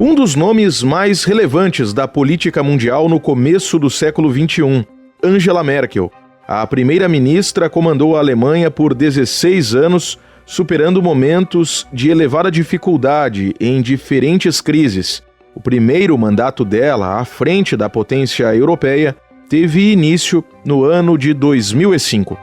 Um dos nomes mais relevantes da política mundial no começo do século XXI, Angela Merkel. A primeira-ministra comandou a Alemanha por 16 anos, superando momentos de elevada dificuldade em diferentes crises. O primeiro mandato dela, à frente da potência europeia, teve início no ano de 2005.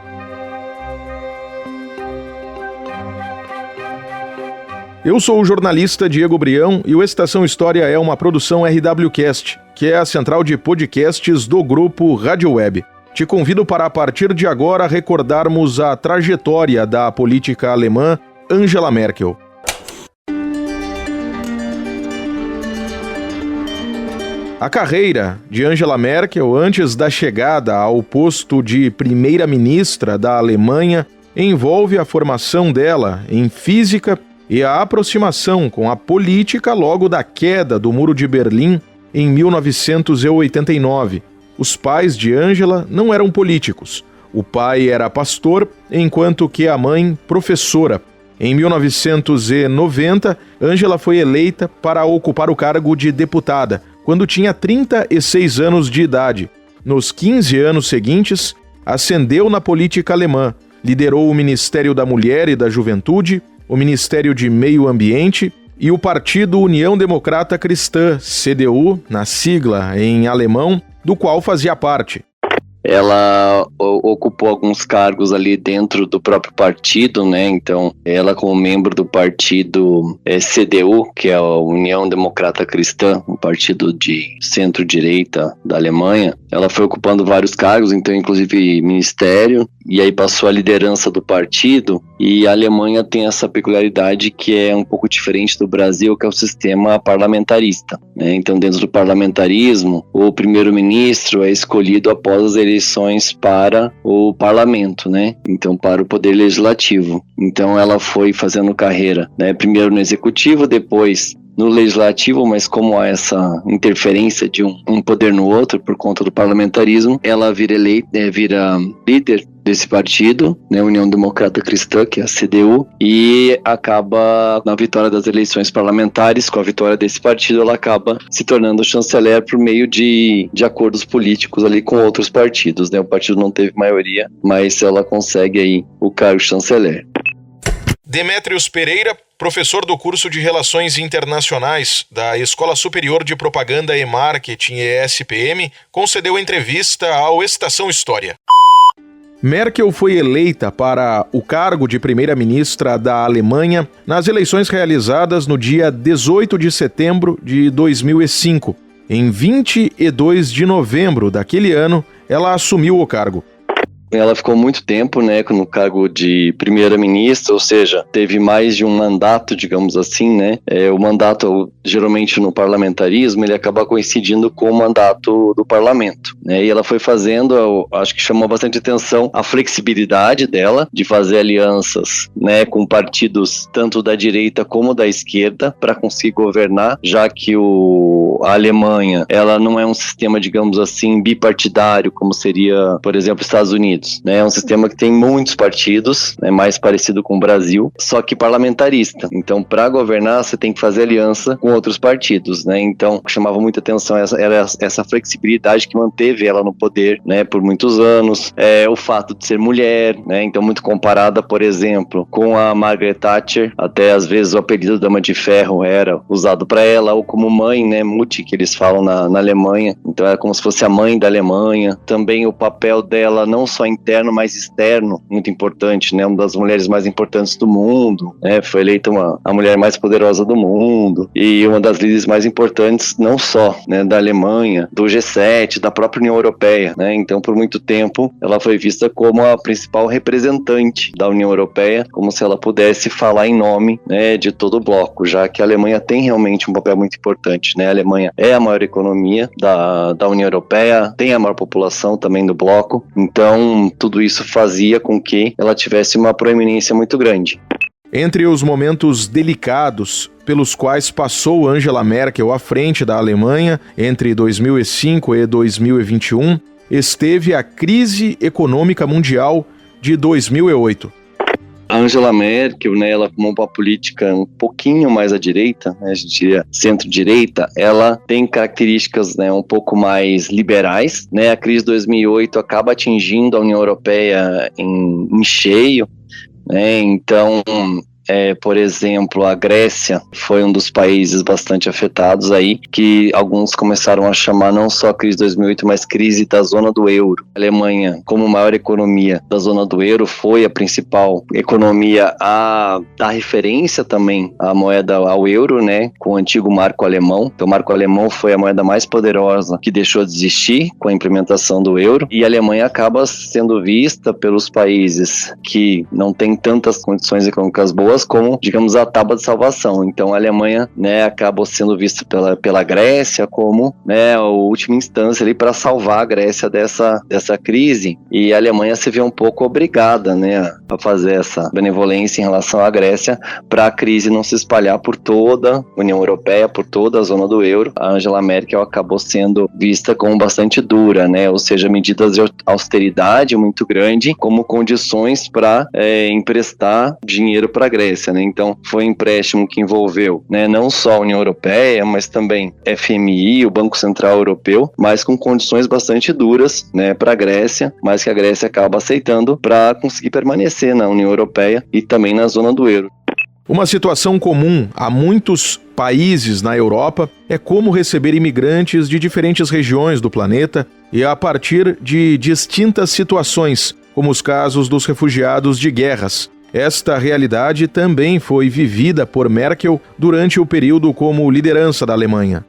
Eu sou o jornalista Diego Brião e o Estação História é uma produção RWCast, que é a central de podcasts do grupo Rádio Web. Te convido para, a partir de agora, recordarmos a trajetória da política alemã Angela Merkel. A carreira de Angela Merkel, antes da chegada ao posto de primeira-ministra da Alemanha, envolve a formação dela em física e a aproximação com a política logo da queda do Muro de Berlim em 1989. Os pais de Angela não eram políticos. O pai era pastor, enquanto que a mãe, professora. Em 1990, Angela foi eleita para ocupar o cargo de deputada, quando tinha 36 anos de idade. Nos 15 anos seguintes, ascendeu na política alemã, liderou o Ministério da Mulher e da Juventude, o Ministério de Meio Ambiente e o Partido União Democrata Cristã, CDU, na sigla em alemão, do qual fazia parte. Ela ocupou alguns cargos ali dentro do próprio partido, né? Então, ela como membro do partido CDU, que é a União Democrata Cristã, um partido de centro-direita da Alemanha, ela foi ocupando vários cargos, então inclusive ministério, e aí passou a liderança do partido. E a Alemanha tem essa peculiaridade que é um pouco diferente do Brasil, que é o sistema parlamentarista, né? Então, dentro do parlamentarismo, o primeiro-ministro é escolhido após as eleições para o parlamento, né? Então, para o poder legislativo. Então, ela foi fazendo carreira, né? Primeiro no executivo, depois no legislativo, mas como há essa interferência de um poder no outro por conta do parlamentarismo, ela vira líder desse partido, né, União Democrata Cristã, que é a CDU, e acaba na vitória das eleições parlamentares. Com a vitória desse partido, ela acaba se tornando chanceler por meio de acordos políticos ali com outros partidos, né? O partido não teve maioria, mas ela consegue aí o cargo de chanceler. Demétrios Pereira, professor do curso de Relações Internacionais da Escola Superior de Propaganda e Marketing, ESPM, concedeu entrevista ao Estação História. Merkel foi eleita para o cargo de primeira-ministra da Alemanha nas eleições realizadas no dia 18 de setembro de 2005. Em 22 de novembro daquele ano, ela assumiu o cargo. Ela ficou muito tempo, né, no cargo de primeira-ministra, ou seja, teve mais de um mandato, digamos assim, né? O mandato, geralmente no parlamentarismo, ele acaba coincidindo com o mandato do parlamento, né? E ela foi fazendo, acho que chamou bastante atenção a flexibilidade dela de fazer alianças, né, com partidos tanto da direita como da esquerda para conseguir governar, já que a Alemanha, ela não é um sistema, digamos assim, bipartidário, como seria, por exemplo, Estados Unidos. Né? É um sistema que tem muitos partidos, né, mais parecido com o Brasil, só que parlamentarista. Então, para governar, você tem que fazer aliança com outros partidos, né? Então, chamava muita atenção essa flexibilidade que manteve ela no poder, né, por muitos anos. O fato de ser mulher, né? Então, muito comparada, por exemplo, com a Margaret Thatcher. Até, às vezes, o apelido Dama de Ferro era usado para ela, ou como mãe, né, Mutti, que eles falam na Alemanha. Então, era como se fosse a mãe da Alemanha. Também o papel dela, não só interno, mas externo, muito importante, né? Uma das mulheres mais importantes do mundo, né? Foi eleita a mulher mais poderosa do mundo e uma das líderes mais importantes, não só, né, da Alemanha, do G7, da própria União Europeia, né? Então, por muito tempo, ela foi vista como a principal representante da União Europeia, como se ela pudesse falar em nome, né, de todo o bloco, já que a Alemanha tem realmente um papel muito importante, né? A Alemanha é a maior economia da União Europeia, tem a maior população também do bloco, então tudo isso fazia com que ela tivesse uma proeminência muito grande. Entre os momentos delicados pelos quais passou Angela Merkel à frente da Alemanha entre 2005 e 2021, esteve a crise econômica mundial de 2008. A Angela Merkel, né, ela com uma política um pouquinho mais à direita, né, a gente diria centro-direita, ela tem características, né, um pouco mais liberais, né, a crise de 2008 acaba atingindo a União Europeia em cheio, né, então... por exemplo, a Grécia foi um dos países bastante afetados aí, que alguns começaram a chamar não só a crise de 2008, mas crise da zona do euro. A Alemanha, como maior economia da zona do euro, foi a principal economia a dar referência também à moeda ao euro, né, com o antigo marco alemão. Então, o marco alemão foi a moeda mais poderosa que deixou de existir com a implementação do euro, e a Alemanha acaba sendo vista pelos países que não têm tantas condições econômicas boas como, digamos, a tábua de salvação. Então a Alemanha, né, acabou sendo vista pela Grécia como, né, a última instância ali para salvar a Grécia dessa crise, e a Alemanha se vê um pouco obrigada, né, a fazer essa benevolência em relação à Grécia para a crise não se espalhar por toda a União Europeia, por toda a zona do euro. A Angela Merkel acabou sendo vista como bastante dura, né, ou seja, medidas de austeridade muito grande como condições para emprestar dinheiro para a Grécia. Né? Então, foi um empréstimo que envolveu, né, não só a União Europeia, mas também FMI, o Banco Central Europeu, mas com condições bastante duras, né, para a Grécia, mas que a Grécia acaba aceitando para conseguir permanecer na União Europeia e também na zona do euro. Uma situação comum a muitos países na Europa é como receber imigrantes de diferentes regiões do planeta e a partir de distintas situações, como os casos dos refugiados de guerras. Esta realidade também foi vivida por Merkel durante o período como liderança da Alemanha.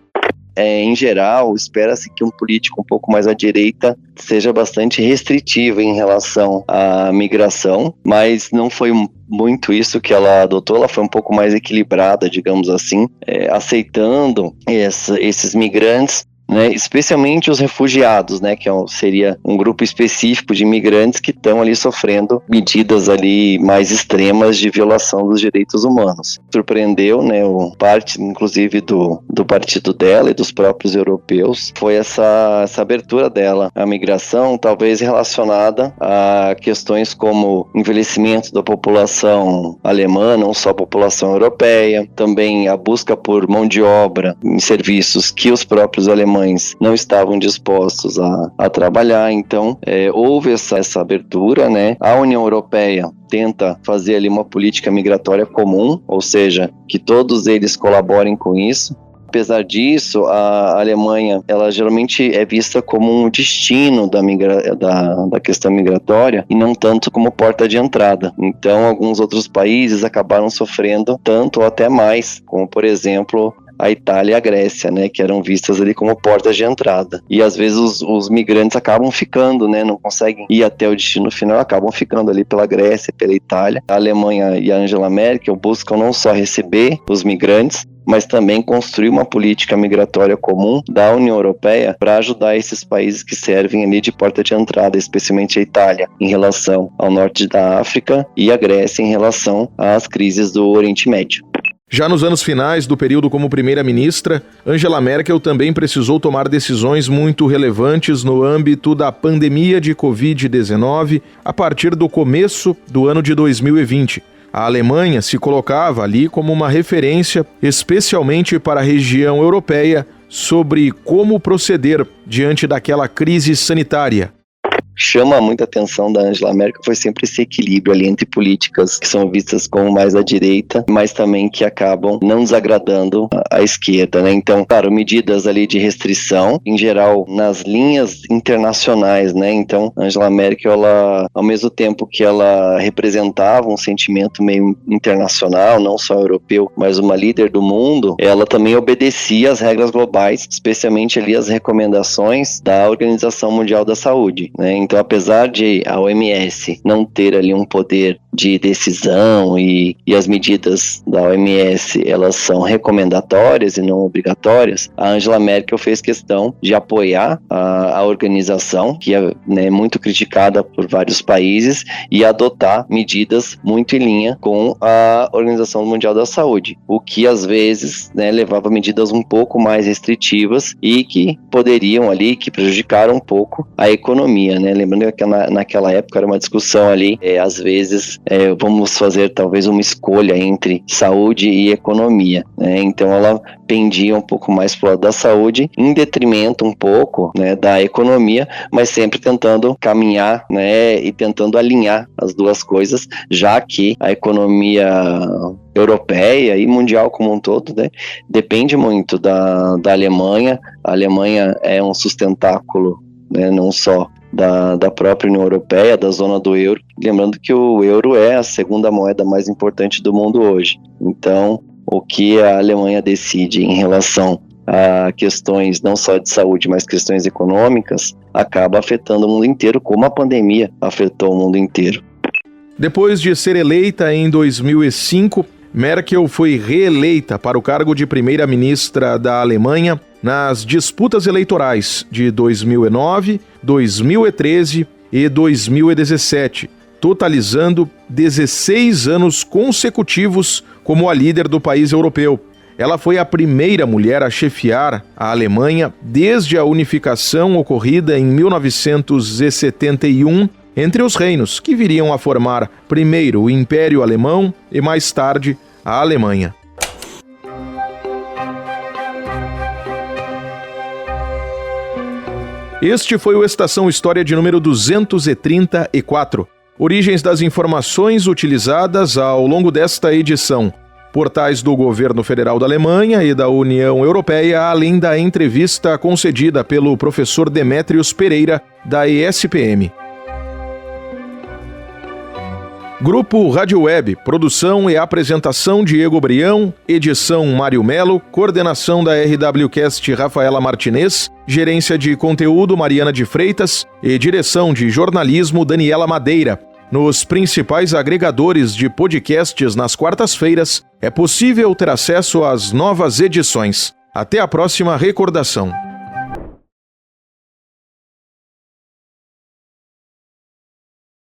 Em geral, espera-se que um político um pouco mais à direita seja bastante restritivo em relação à migração, mas não foi muito isso que ela adotou. Ela foi um pouco mais equilibrada, digamos assim, aceitando esses migrantes, né, especialmente os refugiados, né, que seria um grupo específico de imigrantes que estão ali sofrendo medidas ali mais extremas de violação dos direitos humanos. Surpreendeu, né, parte inclusive do partido dela e dos próprios europeus, foi essa abertura dela à migração, talvez relacionada a questões como envelhecimento da população alemã, não só a população europeia, também a busca por mão de obra em serviços que os próprios alemães não estavam dispostos a trabalhar. Então houve essa abertura, né? A União Europeia tenta fazer ali uma política migratória comum, ou seja, que todos eles colaborem com isso. Apesar disso, a Alemanha, ela geralmente é vista como um destino da questão migratória e não tanto como porta de entrada. Então, alguns outros países acabaram sofrendo tanto ou até mais, como, por exemplo, a Itália e a Grécia, né, que eram vistas ali como portas de entrada. E às vezes os migrantes acabam ficando, né, não conseguem ir até o destino final, acabam ficando ali pela Grécia, pela Itália. A Alemanha e a Angela Merkel buscam não só receber os migrantes, mas também construir uma política migratória comum da União Europeia para ajudar esses países que servem ali de porta de entrada, especialmente a Itália em relação ao norte da África e a Grécia em relação às crises do Oriente Médio. Já nos anos finais do período como primeira-ministra, Angela Merkel também precisou tomar decisões muito relevantes no âmbito da pandemia de Covid-19 a partir do começo do ano de 2020. A Alemanha se colocava ali como uma referência, especialmente para a região europeia, sobre como proceder diante daquela crise sanitária. Chama muita atenção da Angela Merkel foi sempre esse equilíbrio ali entre políticas que são vistas como mais à direita, mas também que acabam não desagradando a esquerda, né? Então, claro, medidas ali de restrição, em geral, nas linhas internacionais, né? Então, Angela Merkel, ela, ao mesmo tempo que ela representava um sentimento meio internacional, não só europeu, mas uma líder do mundo, ela também obedecia às regras globais, especialmente ali as recomendações da Organização Mundial da Saúde, né? Então, apesar de a OMS não ter ali um poder de decisão e as medidas da OMS, elas são recomendatórias e não obrigatórias, a Angela Merkel fez questão de apoiar a organização, que é, né, muito criticada por vários países, e adotar medidas muito em linha com a Organização Mundial da Saúde, o que às vezes, né, levava a medidas um pouco mais restritivas e que poderiam ali, que prejudicaram um pouco a economia, né? Lembrando que naquela época era uma discussão ali, às vezes vamos fazer talvez uma escolha entre saúde e economia, né? Então ela pendia um pouco mais para o lado da saúde, em detrimento um pouco, né, da economia, mas sempre tentando caminhar, né, e tentando alinhar as duas coisas, já que a economia europeia e mundial como um todo, né, depende muito da Alemanha. A Alemanha é um sustentáculo, né, não só da própria União Europeia, da zona do euro. Lembrando que o euro é a segunda moeda mais importante do mundo hoje. Então, o que a Alemanha decide em relação a questões não só de saúde, mas questões econômicas, acaba afetando o mundo inteiro, como a pandemia afetou o mundo inteiro. Depois de ser eleita em 2005, Merkel foi reeleita para o cargo de primeira-ministra da Alemanha nas disputas eleitorais de 2009, 2013 e 2017, totalizando 16 anos consecutivos como a líder do país europeu. Ela foi a primeira mulher a chefiar a Alemanha desde a unificação ocorrida em 1971 entre os reinos, que viriam a formar primeiro o Império Alemão e mais tarde a Alemanha. Este foi o Estação História de número 234. Origens das informações utilizadas ao longo desta edição. Portais do Governo Federal da Alemanha e da União Europeia, além da entrevista concedida pelo professor Demétrios Pereira, da ESPM. Grupo Rádio Web, produção e apresentação Diego Brião, edição Mário Melo, coordenação da RWCast Rafaela Martinez, gerência de conteúdo Mariana de Freitas e direção de jornalismo Daniela Madeira. Nos principais agregadores de podcasts nas quartas-feiras, é possível ter acesso às novas edições. Até a próxima recordação.